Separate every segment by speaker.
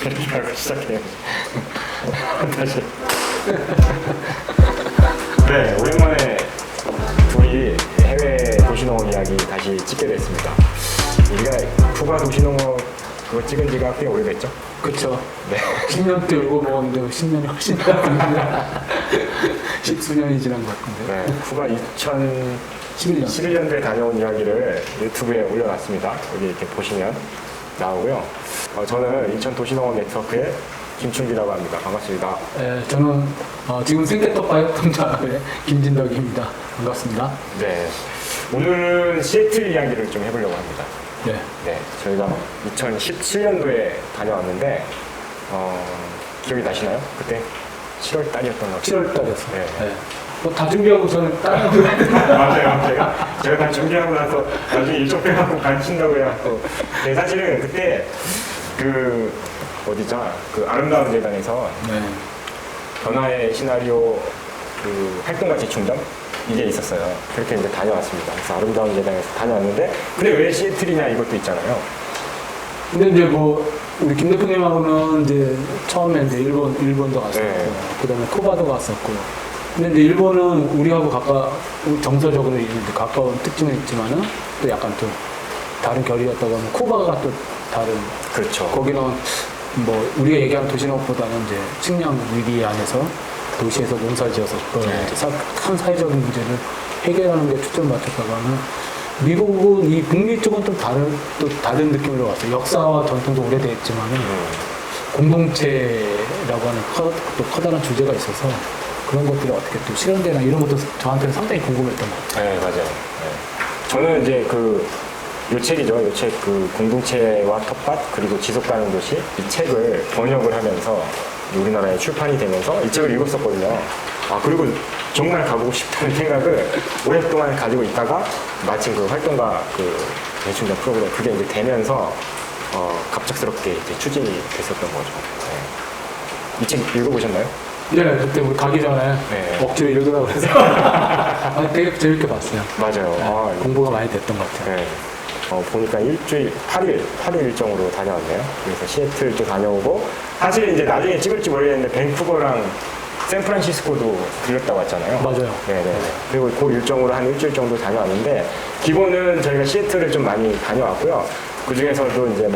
Speaker 1: 이렇게 하고 시작해요. 다시. 네, 오랜만에 둘이 해외 도시농업 이야기 다시 찍게 됐습니다. 우리가 푸바 도시농업 그거 찍은 지가 꽤 오래됐죠?
Speaker 2: 그쵸.
Speaker 1: 네.
Speaker 2: 10년 때 울고 먹었는데 10년이 훨씬 지났습니다. 10수년이 지난 것 같은데.
Speaker 1: 네, 푸바 2011년도에 다녀온 이야기를 유튜브에 올려놨습니다. 여기 이렇게 보시면 나오고요. 저는 인천 도시농업 네트워크의 김충기라고 합니다. 반갑습니다.
Speaker 2: 네, 저는 지금 생계떡밥 협동조합의 김진덕입니다. 반갑습니다.
Speaker 1: 네, 오늘은 시애틀 이야기를 좀 해보려고 합니다.
Speaker 2: 네.
Speaker 1: 네, 저희가 2017년도에 다녀왔는데 기억이 나시나요? 그때 7월 달이었던 것 같아요.
Speaker 2: 7월 달이었어요.
Speaker 1: 네.
Speaker 2: 네. 다 준비하고 저는 다른 분
Speaker 1: 맞아요. 제가 다 준비하고 나서 나중에 일정 빼갖고 가르친다고 해갖고. 네, 사실은 그때 어디죠? 아름다운 재단에서
Speaker 2: 네.
Speaker 1: 변화의 시나리오 활동가 재충전? 이게 있었어요. 그렇게 이제 다녀왔습니다. 그래서 아름다운 재단에서 다녀왔는데, 근데 왜 시애틀이냐 이것도 있잖아요.
Speaker 2: 근데 이제 우리 김 대표님하고는 이제 처음에 이제 일본도 갔었고,
Speaker 1: 네.
Speaker 2: 그 다음에 쿠바도 갔었고, 근데 이제 일본은 우리하고 정서적으로 이제 가까운 특징은 있지만은 또 약간 또 다른 결이었다고 하면 쿠바가 또 다른.
Speaker 1: 그렇죠.
Speaker 2: 거기는 우리가 얘기하는 도시농업보다는 이제 식량 위기 안에서 도시에서 농사지어서 그걸
Speaker 1: 네.
Speaker 2: 이제 큰 사회적인 문제를 해결하는 게 초점을 맞췄다고 하면 미국은 이 북미 쪽은 또 다른 느낌으로 왔어요. 역사와 전통도 오래돼 있지만은 공동체라고 하는 또 커다란 주제가 있어서 그런 것들이 어떻게 또 실현되나 이런 것도 저한테는 상당히 궁금했던 것 같아요.
Speaker 1: 네, 맞아요. 네. 저는 이제 요 책이죠. 요 책, 공동체와 텃밭, 그리고 지속가능 도시, 이 책을 번역을 하면서 우리나라에 출판이 되면서 이 책을 읽었었거든요. 그리고 정말 가보고 싶다는 생각을 오랫동안 가지고 있다가 마침 활동가 재충전 프로그램 그게 이제 되면서 갑작스럽게 이제 추진이 됐었던 거죠. 네. 이 책 읽어보셨나요?
Speaker 2: 네, 그때 우리 가기 전에
Speaker 1: 네.
Speaker 2: 억지로 읽으라고 그래서 되게 재밌게 봤어요.
Speaker 1: 맞아요.
Speaker 2: 네, 공부가 많이 됐던 것 같아요.
Speaker 1: 네. 보니까 일주일, 8일 일정으로 다녀왔네요. 그래서 시애틀도 다녀오고, 사실 이제 나중에 찍을지 모르겠는데, 밴쿠버랑 샌프란시스코도 들렸다 왔잖아요.
Speaker 2: 맞아요.
Speaker 1: 네네. 그리고 그 일정으로 한 일주일 정도 다녀왔는데, 기본은 저희가 시애틀을 좀 많이 다녀왔고요. 그 중에서도 이제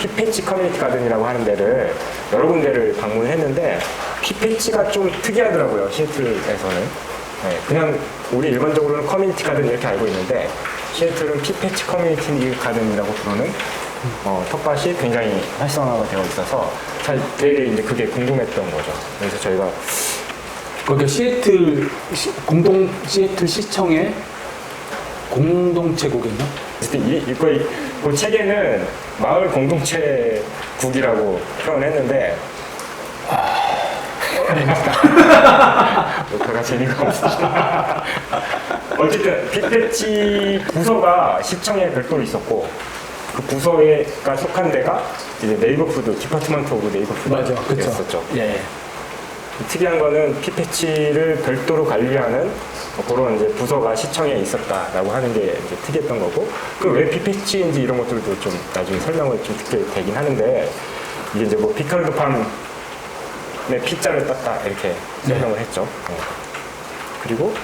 Speaker 1: 피페치 커뮤니티 가든이라고 하는 데를 여러 군데를 방문했는데, 피페치가 좀 특이하더라고요, 시애틀에서는. 네, 그냥 우리 일반적으로는 커뮤니티 가든 이렇게 알고 있는데, 시애틀은 피페치 커뮤니티 가든이라고 부르는 텃밭이 굉장히 활성화가 되어 있어서 되게 이제 그게 궁금했던 거죠. 그래서 저희가
Speaker 2: 거기가 시애틀 시청의 공동체국이었나?
Speaker 1: 그 책에는 마을 공동체국이라고 표현했는데 뭐가 재미가 없으시나. 어쨌든 피페치 부서가 시청에 별도로 있었고 그 부서가 속한 데가 이제 네이버푸드 디파트먼트 오브 네이버푸드였었죠.
Speaker 2: 예.
Speaker 1: 특이한 거는 피페치를 별도로 관리하는 그런 이제 부서가 시청에 있었다라고 하는 게 이제 특이했던 거고, 왜 피페치인지 이런 것들도 좀 나중에 설명을 좀 듣게 되긴 하는데, 이게 이제 피칼드 팜의 피자를 땄다 이렇게 설명을 했죠. 그리고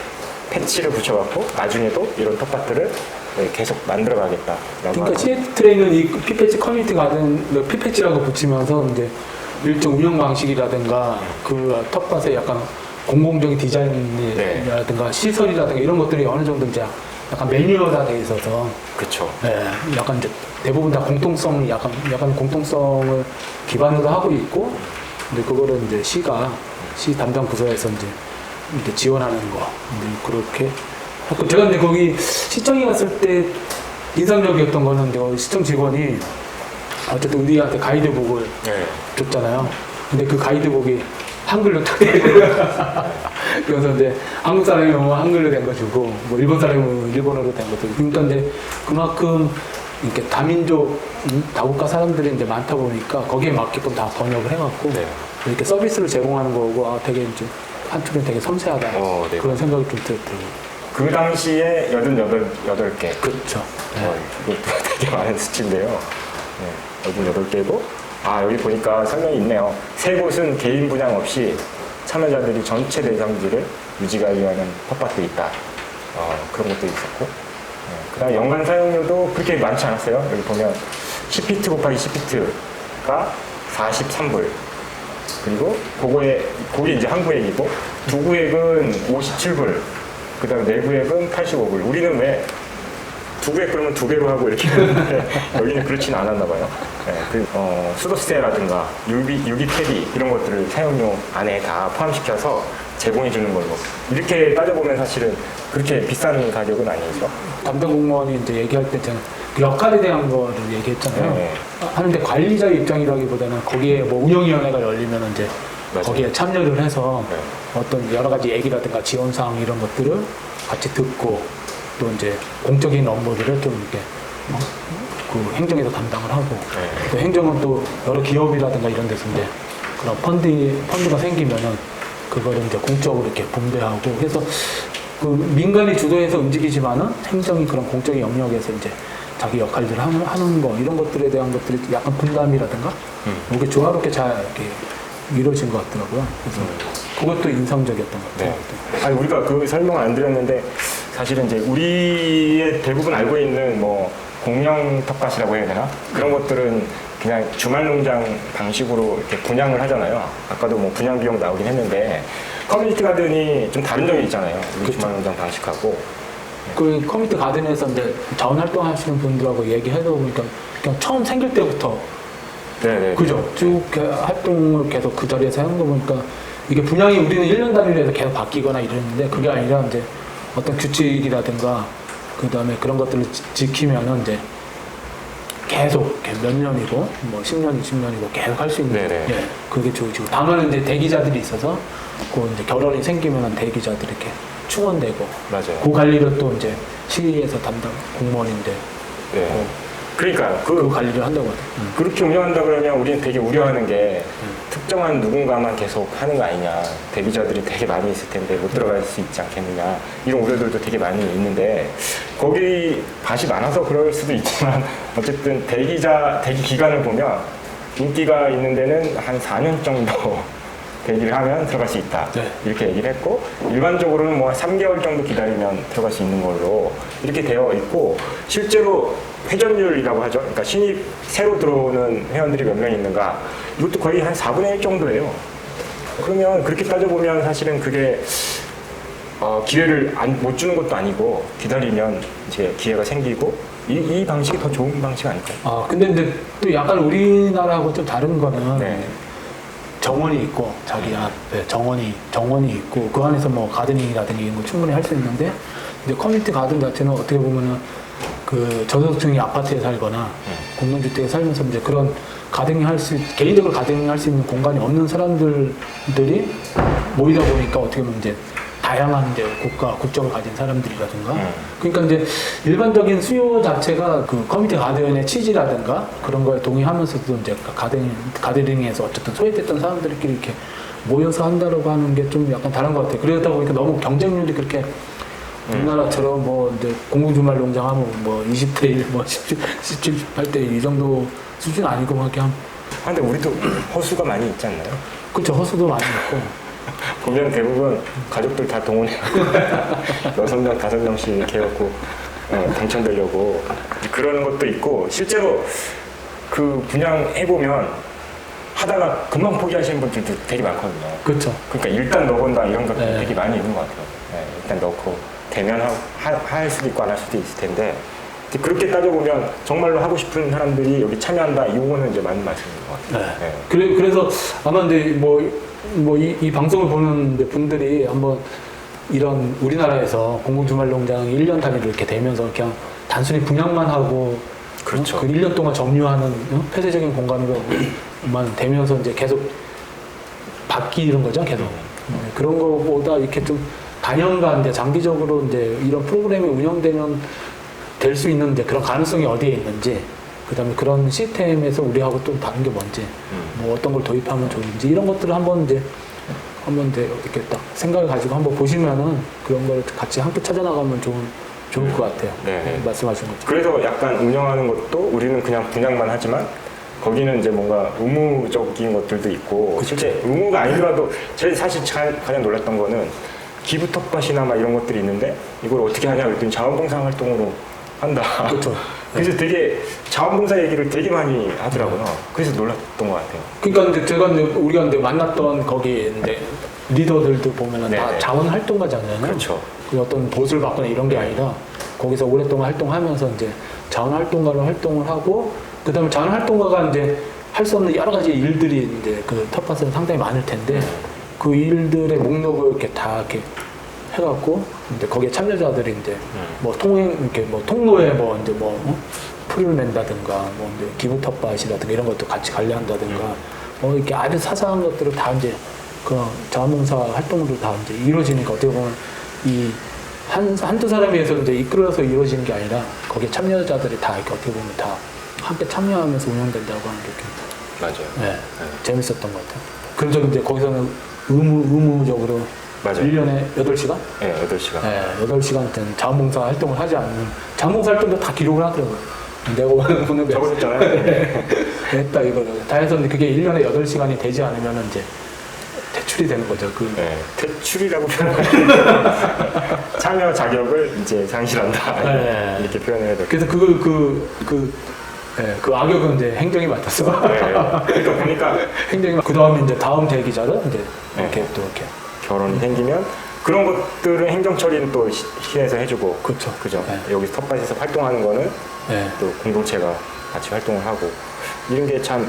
Speaker 1: 패치를 붙여갖고 나중에도 이런 텃밭들을 계속 만들어가겠다라고.
Speaker 2: 그러니까 시애틀에 있는 이 피페치 커뮤니티 가든 피페치라고 붙이면서 이제 일정 운영 방식이라든가 그 텃밭의 약간 공공적인 디자인이라든가 시설이라든가 이런 것들이 어느 정도 이제 약간 매뉴얼화 돼 있어서.
Speaker 1: 그렇죠.
Speaker 2: 예, 약간 이제 대부분 다 약간 공통성을 기반으로 하고 있고, 근데 그거를 이제 시 담당 부서에서 이제 지원하는 거. 그렇게. 제가 근데 거기 시청에 갔을 때 인상적이었던 거는 이제 시청 직원이 어쨌든 우리한테 가이드북을 줬잖아요. 근데 그 가이드북이 한글로 딱 돼 있어요. 그래서 이제 한국 사람이 오면 한글로 된 거 주고, 일본 사람이 오면 일본어로 된 것도. 그러니까 이제 그만큼 이렇게 다민족, 다국가 사람들이 이제 많다 보니까 거기에 맞게끔 다 번역을 해갖고 이렇게 서비스를 제공하는 거고, 되게 이제 한쪽은 되게 섬세하다.
Speaker 1: 네.
Speaker 2: 그런 생각이 좀 들더라고요.
Speaker 1: 그 당시에 88개.
Speaker 2: 그렇죠.
Speaker 1: 이것도 되게 많은 수치인데요. 88개고, 여기 보니까 설명이 있네요. 세 곳은 개인 분양 없이 참여자들이 전체 대상지를 유지하기 위한 텃밭도 있다. 그런 것도 있었고. 그다음 연간 사용료도 그렇게 많지 않았어요. 여기 보면 10피트 곱하기 10피트가 43불. 그리고 그게 이제 한 구획이고, 두 구획은 57불. 그다음 네 구획은 85불. 우리는 왜 두 구획 그러면 두 개로 하고 이렇게 했는데 여기는 그렇지는 않았나 봐요. 수도세라든가 유기 폐비 이런 것들을 사용료 안에 다 포함시켜서 제공해 주는 걸로. 이렇게 따져보면 사실은 그렇게 비싼 가격은 아니죠.
Speaker 2: 담당 공무원이 이제 얘기할 때 제가 그 역할에 대한 거를 얘기했잖아요.
Speaker 1: 네.
Speaker 2: 하는데 관리자의 입장이라기보다는 거기에 뭐 운영위원회가 열리면 이제
Speaker 1: 맞아요.
Speaker 2: 거기에 참여를 해서
Speaker 1: 네.
Speaker 2: 어떤 여러 가지 얘기라든가 지원사항 이런 것들을 같이 듣고 또 이제 공적인 업무들을 좀 이렇게 그 행정에서 담당을 하고
Speaker 1: 네.
Speaker 2: 또 행정은 또 여러 기업이라든가 이런 데서 이제 그런 펀드가 생기면은 그거를 이제 공적으로 이렇게 분배하고 그래서 그 민간이 주도해서 움직이지만은 행정이 그런 공적인 영역에서 이제 자기 역할들을 하는 거 이런 것들에 대한 것들이 약간 분담이라든가 이게 조화롭게 잘 이렇게 이루어진 것 같더라고요. 그래서 그것도 인상적이었던 것 같아요.
Speaker 1: 네. 아니 우리가 그 설명 안 드렸는데 사실은 이제 우리의 대부분 알고 있는 뭐 공영 텃밭이라고 해야 되나 그런 것들은 그냥 주말 농장 방식으로 이렇게 분양을 하잖아요. 아까도 뭐 분양 비용 나오긴 했는데 커뮤니티 가든이 좀 다른 점이 있잖아요. 우리
Speaker 2: 그렇죠.
Speaker 1: 주말 농장 방식하고.
Speaker 2: 그 커뮤니티 가든에서 이제 자원활동 하시는 분들하고 얘기해서 보니까 그냥 처음 생길 때부터
Speaker 1: 네네.
Speaker 2: 그죠? 쭉 활동을 계속 그 자리에서 하는 거 보니까 이게 분양이 우리는 1년 단위로 해서 계속 바뀌거나 이러는데 그게 아니라 이제 어떤 규칙이라든가 그 다음에 그런 것들을 지키면은 이제 계속 몇 년이고 뭐 10년, 20년이고 계속 할 수 있는
Speaker 1: 네네.
Speaker 2: 예, 그게 좋으시고 다만 이제 대기자들이 있어서 그 이제 결혼이 생기면은 대기자들이 이렇게 충원되고
Speaker 1: 맞아요.
Speaker 2: 그 관리를 또 이제 시에서 담당 공무원인데
Speaker 1: 네. 그러니까
Speaker 2: 그 관리를 한다고 하죠.
Speaker 1: 그렇게 운영한다 그러면 우리는 되게 우려하는 게 특정한 누군가만 계속 하는 거 아니냐. 대기자들이 되게 많이 있을 텐데 못 들어갈 수 있지 않겠느냐. 이런 우려들도 되게 많이 있는데 거기 밭이 많아서 그럴 수도 있지만 어쨌든 대기 기간을 보면 인기가 있는 데는 한 4년 정도 대기를 하면 들어갈 수 있다.
Speaker 2: 네.
Speaker 1: 이렇게 얘기를 했고 일반적으로는 뭐 3개월 정도 기다리면 들어갈 수 있는 걸로 이렇게 되어 있고 실제로 회전율이라고 하죠. 그러니까 신입 새로 들어오는 회원들이 몇 명 있는가 이것도 거의 한 4분의 1 정도예요. 그러면 그렇게 따져보면 사실은 그게 기회를 못 주는 것도 아니고 기다리면 이제 기회가 생기고 이 방식이 더 좋은 방식 아닐까요?
Speaker 2: 아 근데 이제 또 약간 우리나라하고 좀 다른 거는
Speaker 1: 네.
Speaker 2: 정원이 있고 자기 앞에 정원이 있고 그 안에서 뭐 가드닝이라든지 이런 거 충분히 할 수 있는데 이제 커뮤니티 가든 자체는 어떻게 보면은 그 저소득층이 아파트에 살거나 공동주택에 살면서 이제 그런 개인적으로 가드닝 할 수 있는 공간이 없는 사람들이 모이다 보니까 어떻게 보면 이제 다양한 이제 국적을 가진 사람들이라든가 그러니까 이제 일반적인 수요 자체가 그 커뮤니티 가든의 취지라든가 그런 거에 동의하면서도 이제 가드닝에서 어쨌든 소외됐던 사람들끼리 이렇게 모여서 한다라고 하는 게 좀 약간 다른 것 같아요. 그러다 보니까 너무 경쟁률이 그렇게 우리나라처럼 뭐 이제 공공주말 농장 하면 뭐 20대 1, 뭐 17, 18대 1 이 정도 수준 아니고 막 그냥
Speaker 1: 근데 우리도 허수가 많이 있지 않나요?
Speaker 2: 그쵸 허수도 많이 있고
Speaker 1: 보면 대부분 가족들 다 동원해요. 6명, 5명씩 이렇게 해갖고 당첨되려고 그러는 것도 있고 실제로 그 분양해보면 하다가 금방 포기하시는 분들도 되게 많거든요.
Speaker 2: 그렇죠.
Speaker 1: 그러니까 일단 넣어본다 이런 것도
Speaker 2: 네.
Speaker 1: 되게 많이 있는 것 같아요. 네, 일단 넣고 되면 할 수도 있고 안 할 수도 있을 텐데 그렇게 따져보면 정말로 하고 싶은 사람들이 여기 참여한다 이거는 이제 맞는 말씀인 것 같아요.
Speaker 2: 네.
Speaker 1: 네.
Speaker 2: 그래서 아마 이제 이 방송을 보는 분들이 한번 이런 우리나라에서 공공주말농장이 1년 단위로 이렇게 되면서 그냥 단순히 분양만 하고
Speaker 1: 그렇죠.
Speaker 2: 그 1년 동안 점유하는 폐쇄적인 공간으로만 되면서 이제 계속 바뀌는 거죠, 계속. 그런 거보다 이렇게 좀 단연간 이제 장기적으로 이제 이런 프로그램이 운영되면 될 수 있는 이제 그런 가능성이 어디에 있는지, 그 다음에 그런 시스템에서 우리하고 또 다른 게 뭔지, 뭐 어떤 걸 도입하면 좋은지, 이런 것들을 한번 이제 이렇게 딱 생각을 가지고 한번 보시면은 그런 걸 같이 함께 찾아나가면 좋을 것 같아요.
Speaker 1: 네.
Speaker 2: 말씀하신 것처럼.
Speaker 1: 그래서 약간 운영하는 것도 우리는 그냥 분양만 하지만 거기는 이제 뭔가 의무적인 것들도 있고 실제 의무가 아니더라도 제가 사실 가장 놀랐던 거는 기부 텃밭이나 막 이런 것들이 있는데 이걸 어떻게 하냐 그랬더니 자원봉사 활동으로 한다.
Speaker 2: 그렇죠.
Speaker 1: 그래서 되게 자원봉사 얘기를 되게 많이 하더라고요. 그래서 놀랐던 것 같아요.
Speaker 2: 그러니까 이제 제가 이제 우리가 이제 만났던 거기 이제 리더들도 보면은 다
Speaker 1: 네네.
Speaker 2: 자원 활동가잖아요.
Speaker 1: 그렇죠.
Speaker 2: 그 어떤 보수를 받거나 이런 게 아니라 거기서 오랫동안 활동하면서 이제 자원 활동가로 활동을 하고 그다음에 자원 활동가가 이제 할 수 없는 여러 가지 일들이 이제 그 텃밭에는 상당히 많을 텐데 그 일들의 목록을 이렇게 다 이렇게 해갖고 이제 거기에 참여자들이 이제 뭐 통행 이렇게 뭐 통로에 뭐 이제 뭐 풀을 낸다든가 뭐 이제 기부 텃밭이라든가 이런 것도 같이 관리한다든가 뭐 이렇게 아주 사소한 것들을 다 이제 그 자원봉사 활동으로 다 이제 이루어지니까 어떻게 보면 이 한두 사람에 의해서 이제 이끌어서 이루어지는 게 아니라 거기에 참여자들이 다 이렇게 어떻게 보면 다 함께 참여하면서 운영된다고 하는 게
Speaker 1: 맞아요.
Speaker 2: 네, 재밌었던 것 같아요. 그래서 이제 거기서는 의무적으로
Speaker 1: 맞아요.
Speaker 2: 1년에 8시간?
Speaker 1: 네, 8시간.
Speaker 2: 네, 8시간 된 자원봉사 활동을 하지 않는 자원봉사 활동도 다 기록을 하더라고요. 내가 오늘
Speaker 1: 적어줬잖아요.
Speaker 2: 했다 이거를. 다 해서 그게 1년에 8시간이 되지 않으면 이제 퇴출이 되는 거죠.
Speaker 1: 네, 퇴출이라고 표현하고 참여 자격을 이제 상실한다.
Speaker 2: 네.
Speaker 1: 이렇게 표현을 해야 될
Speaker 2: 그래서 그 악역은 이제 행정이 맡았어.
Speaker 1: 네. 그러니까 보니까
Speaker 2: 행정이 그 다음에 이제 다음 대기자를 이제 이렇게
Speaker 1: 네.
Speaker 2: 또 이렇게.
Speaker 1: 결혼이 생기면 그런 것들은 행정 처리는 또 시에서 해주고
Speaker 2: 그렇죠.
Speaker 1: 그죠.
Speaker 2: 네.
Speaker 1: 여기 텃밭에서 활동하는 거는
Speaker 2: 네.
Speaker 1: 또 공동체가 같이 활동을 하고 이런 게 참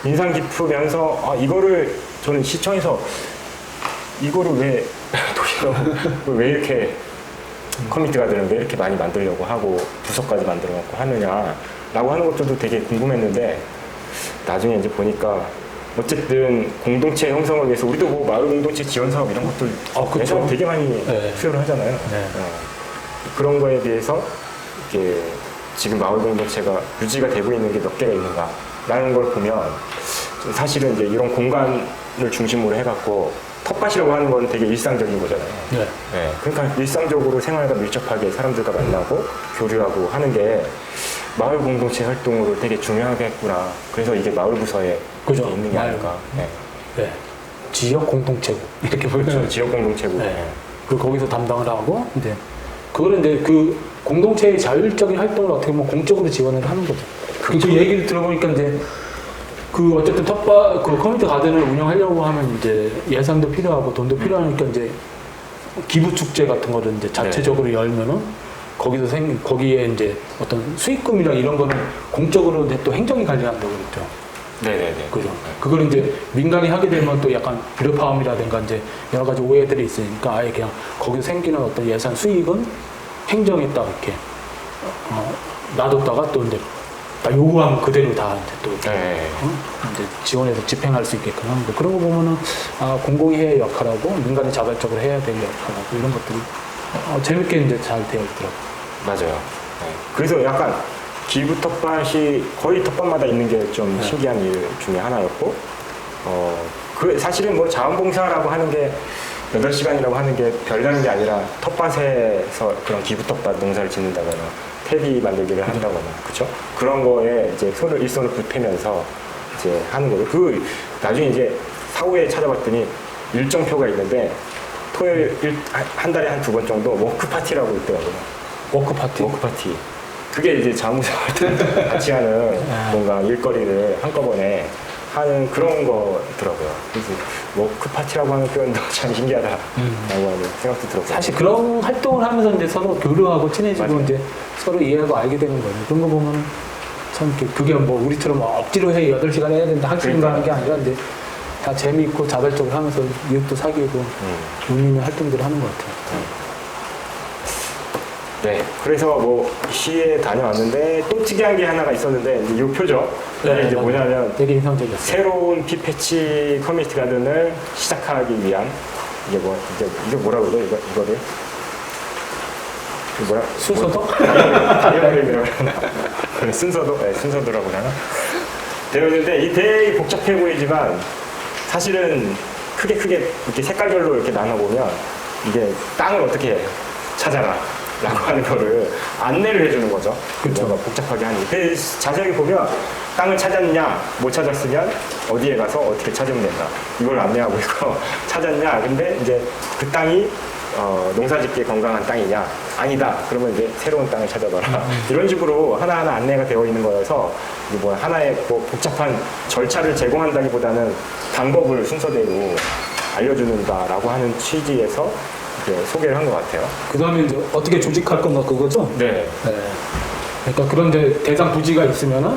Speaker 1: 인상 깊으면서 이거를 저는 시청에서 이거를 왜 도시가 왜 이렇게 커뮤니티가 되는 왜 이렇게 많이 만들려고 하고 부서까지 만들어 갖고 하느냐라고 하는 것들도 되게 궁금했는데 나중에 이제 보니까 어쨌든 공동체 형성을 위해서 우리도 뭐 마을 공동체 지원 사업 이런 것들
Speaker 2: 그쵸.
Speaker 1: 예전에 되게 많이
Speaker 2: 네.
Speaker 1: 수요를 하잖아요.
Speaker 2: 네.
Speaker 1: 그런 거에 비해서 이게 지금 마을 공동체가 유지가 되고 있는 게 몇 개가 있는가라는 걸 보면 사실은 이제 이런 공간을 중심으로 해갖고 텃밭이라고 하는 건 되게 일상적인 거잖아요.
Speaker 2: 네.
Speaker 1: 네. 그러니까 일상적으로 생활과 밀접하게 사람들과 만나고 교류하고 하는 게 마을 공동체 활동으로 되게 중요하겠구나. 그래서 이게 마을 부서에
Speaker 2: 그죠.
Speaker 1: 있는 게 아닐까. 네.
Speaker 2: 네. 지역 공동체고 이렇게 보여요.
Speaker 1: 그렇죠. 지역 공동체고.
Speaker 2: 네. 그 거기서 담당을 하고 이제 그거는 이제 그 공동체의 자율적인 활동을 어떻게 보면 공적으로 지원을 하는 거죠. 그 얘기를 들어보니까 이제 그 어쨌든 텃밭 그 커뮤니티 가든을 운영하려고 하면 이제 예산도 필요하고 돈도 필요하니까 이제 기부 축제 같은 거를 이제 자체적으로 열면은 거기에 이제 어떤 수익금이랑 이런 거는 공적으로 이제 또 행정이 관리한다고 그랬죠.
Speaker 1: 네네네.
Speaker 2: 그죠. 그걸 이제 민간이 하게 되면 또 약간 불협화음이라든가 이제 여러 가지 오해들이 있으니까 아예 그냥 거기서 생기는 어떤 예산 수익은 행정에 딱 이렇게 놔뒀다가 또 이제 다 요구하면 그대로 다 이제 또
Speaker 1: 네.
Speaker 2: 이제 지원해서 집행할 수 있게끔 하는 거. 그런 거 보면은 공공이 해야 할 역할하고 민간이 자발적으로 해야 될 역할하고 이런 것들이 재밌게 이제 잘 되어 있더라고요.
Speaker 1: 맞아요. 네. 그래서 약간 기부 텃밭이 거의 텃밭마다 있는 게 좀 신기한 일 중에 하나였고, 그 사실은 뭐 자원봉사라고 하는 게 8시간이라고 하는 게 별다른 게 아니라 텃밭에서 그런 기부 텃밭 농사를 짓는다거나 퇴비 만들기를 한다거나 그렇죠? 그런 거에 이제 일손을 보태면서 이제 하는 거예요. 그 나중에 이제 사후에 찾아봤더니 일정표가 있는데 토요일 한 달에 한 2번 정도 워크 파티라고 있더라고요.
Speaker 2: 워크 파티.
Speaker 1: 워크 파티. 그게 이제 자원봉사 같이 하는 뭔가 일거리를 한꺼번에 하는 그런 거더라고요. 그래서 워크 파티라고 하는 표현도 참 신기하다라고 하는 생각도 들었고.
Speaker 2: 사실 그런 활동을 하면서 이제 서로 교류하고 친해지고
Speaker 1: 맞아요.
Speaker 2: 이제 서로 이해하고 알게 되는 거예요. 그런 거 보면 참 그게 뭐 우리처럼 억지로 해 8시간 해야 된다 학습인가 하는 게 아니라 이제 다 재미있고 자발적으로 하면서 이웃도 사귀고 의미 있는 활동들을 하는 것 같아요.
Speaker 1: 네, 그래서 뭐 시에 다녀왔는데 또 특이한 게 하나가 있었는데 이제 이 표죠. 이게 이제
Speaker 2: 맞아요.
Speaker 1: 뭐냐면
Speaker 2: 되게 인상적이었어요.
Speaker 1: 새로운 피패치 커뮤니티 가든을 시작하기 위한 이게 뭐라고 그러죠? 이거를 뭐야?
Speaker 2: 순서도?
Speaker 1: 다이어리라고 하나? 순서도? 네, 순서도라고 하나? 되어 있는데 이 되게 복잡해 보이지만 사실은 크게 이렇게 색깔별로 이렇게 나눠보면 이게 땅을 어떻게 찾아라. 라고 하는 거를 안내를 해주는 거죠.
Speaker 2: 그렇죠.
Speaker 1: 뭔가 복잡하게 하니. 그래서 자세히 보면 땅을 찾았냐, 못 찾았으면 어디에 가서 어떻게 찾으면 된다. 이걸 안내하고 있고, 찾았냐, 근데 이제 그 땅이 농사짓기에 건강한 땅이냐, 아니다. 그러면 이제 새로운 땅을 찾아봐라. 이런 식으로 하나하나 안내가 되어 있는 거여서 이게 뭐 하나의 뭐 복잡한 절차를 제공한다기보다는 방법을 순서대로 알려주는다라고 하는 취지에서 이렇게 소개를 한 것 같아요.
Speaker 2: 그 다음에 이제 어떻게 조직할 건가 그거죠?
Speaker 1: 네.
Speaker 2: 네. 그러니까 그런 이제 대상 부지가 있으면은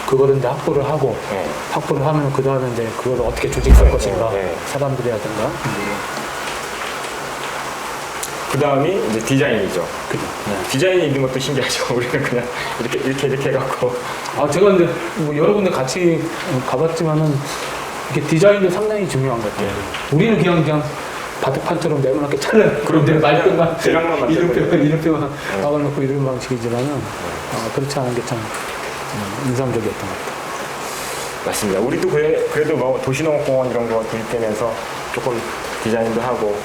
Speaker 2: 그거를 이제 확보를 하고
Speaker 1: 네.
Speaker 2: 확보를 하면 그 다음에 이제 그걸 어떻게 조직할 것인가
Speaker 1: 네.
Speaker 2: 사람들이라든가
Speaker 1: 그 다음이 이제 디자인이죠.
Speaker 2: 그죠. 네.
Speaker 1: 디자인이 있는 것도 신기하죠. 우리는 그냥 이렇게 해갖고.
Speaker 2: 아 제가 이제 뭐 여러 군데 같이 가봤지만은 이게 디자인도 상당히 중요한 것 같아요. 우리는 그냥 바둑판처럼 네모나게 차는 그런데 말끔한
Speaker 1: 대략만 만들고
Speaker 2: 이름표만 박아놓고 이런 방식이지만은 그렇지 않은 게 참 인상적이었던 것 같아요.
Speaker 1: 맞습니다. 우리도 그래도 뭐 도시농업공원 이런 거 도입되면서 조금 디자인도 하고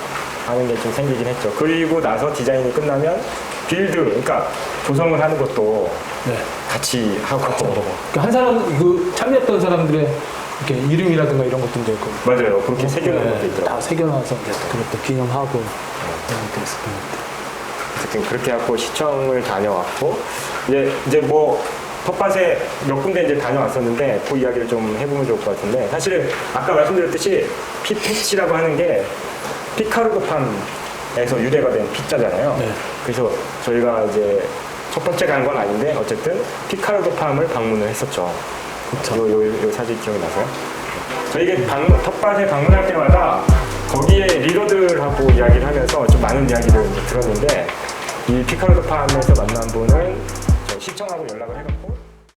Speaker 1: 하는 게 좀 생기긴 했죠. 그리고 나서 디자인이 끝나면 빌드, 그러니까 조성을 하는 것도
Speaker 2: 네.
Speaker 1: 같이 하고.
Speaker 2: 그러니까 한 사람 그 참여했던 사람들의 이렇게 이름이라든가 이런 것도 이제
Speaker 1: 맞아요. 그렇게 새겨놓은 것도
Speaker 2: 다
Speaker 1: 있더라고요.
Speaker 2: 새겨놔서 이제 그것도 기념하고 그랬었던 것 같아요.
Speaker 1: 어쨌든 그렇게 하고 시청을 다녀왔고 이제 뭐 텃밭에 몇 군데 이제 다녀왔었는데 그 이야기를 좀 해보면 좋을 것 같은데 사실은 아까 말씀드렸듯이 피패치라고 하는 게 피카르도팜에서 유래가 된 피자잖아요.
Speaker 2: 네.
Speaker 1: 그래서 저희가 이제 첫 번째 간 건 아닌데 어쨌든 피카르도팜을 방문을 했었죠.
Speaker 2: 그렇죠.
Speaker 1: 요 사진 기억이 나서요? 저희가 텃밭에 방문할 때마다 거기에 리더들하고 이야기를 하면서 좀 많은 이야기를 이제 들었는데 이 피카르도팜에서 만난 분은 저 시청하고 연락을 해갖고